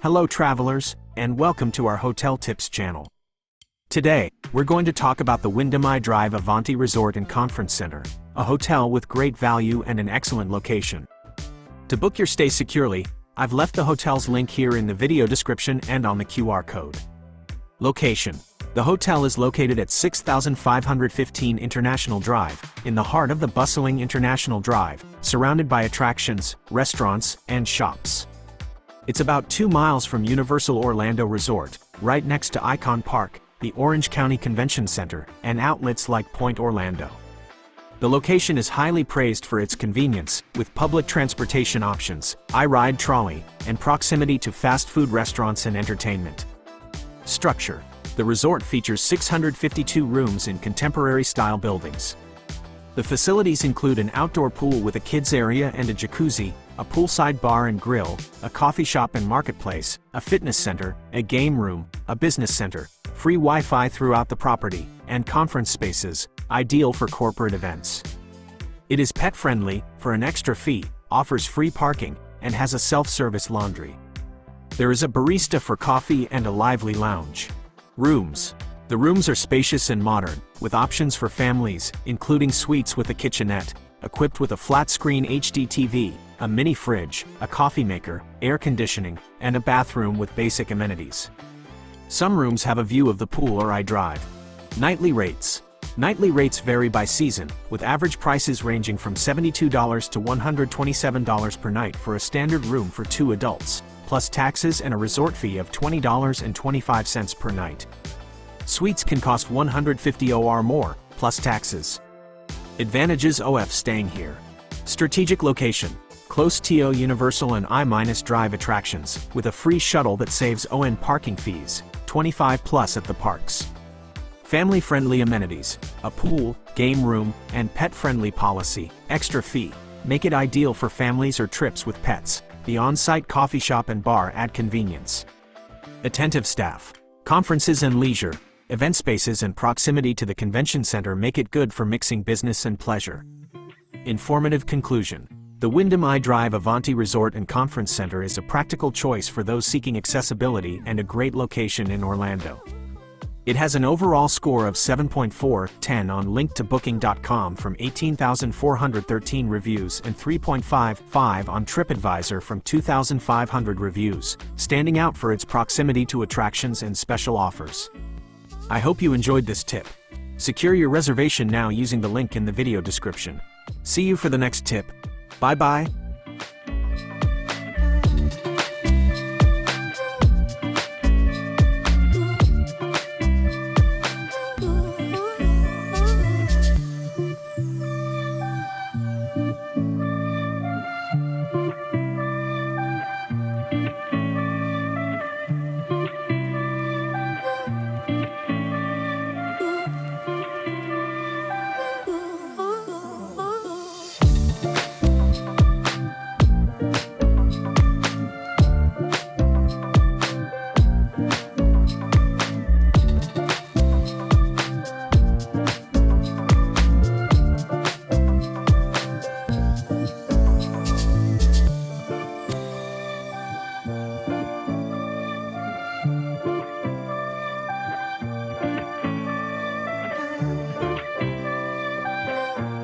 Hello travelers, and welcome to our Hotel Tips channel. Today, we're going to talk about the Wyndham Drive Avanti Resort and Conference Center, a hotel with great value and an excellent location. To book your stay securely, I've left the hotel's link here in the video description and on the QR code. Location. The hotel is located at 6515 International Drive, in the heart of the bustling International Drive, surrounded by attractions, restaurants, and shops. It's about 2 miles from Universal Orlando Resort, right next to Icon Park, the Orange County Convention Center, and outlets like Point Orlando. The location is highly praised for its convenience, with public transportation options, I-Ride trolley, and proximity to fast food restaurants and entertainment. Structure. The resort features 652 rooms in contemporary-style buildings. The facilities include an outdoor pool with a kids area and a jacuzzi, a poolside bar and grill, a coffee shop and marketplace, a fitness center, a game room, a business center, free Wi-Fi throughout the property, and conference spaces, ideal for corporate events. It is pet-friendly, for an extra fee, offers free parking, and has a self-service laundry. There is a barista for coffee and a lively lounge. Rooms. The rooms are spacious and modern, with options for families, including suites with a kitchenette, equipped with a flat-screen HD TV, a mini fridge, a coffee maker, air conditioning, and a bathroom with basic amenities. Some rooms have a view of the pool or iDrive. Nightly rates. Nightly rates vary by season, with average prices ranging from $72 to $127 per night for a standard room for 2 adults, plus taxes and a resort fee of $20.25 per night. Suites can cost $150 or more, plus taxes. Advantages of staying here. Strategic location. Close to Universal and I-Drive attractions, with a free shuttle that saves ON parking fees, 25 plus at the parks. Family-friendly amenities, a pool, game room, and pet-friendly policy, extra fee, make it ideal for families or trips with pets. The on-site coffee shop and bar add convenience. Attentive staff. Conferences and leisure, event spaces and proximity to the convention center make it good for mixing business and pleasure. Informative conclusion. The Wyndham Drive Avanti Resort and Conference Center is a practical choice for those seeking accessibility and a great location in Orlando. It has an overall score of 7.4/10 on linkedtobooking.com from 18,413 reviews and 3.55 on TripAdvisor from 2,500 reviews, standing out for its proximity to attractions and special offers. I hope you enjoyed this tip. Secure your reservation now using the link in the video description. See you for the next tip. Bye-bye.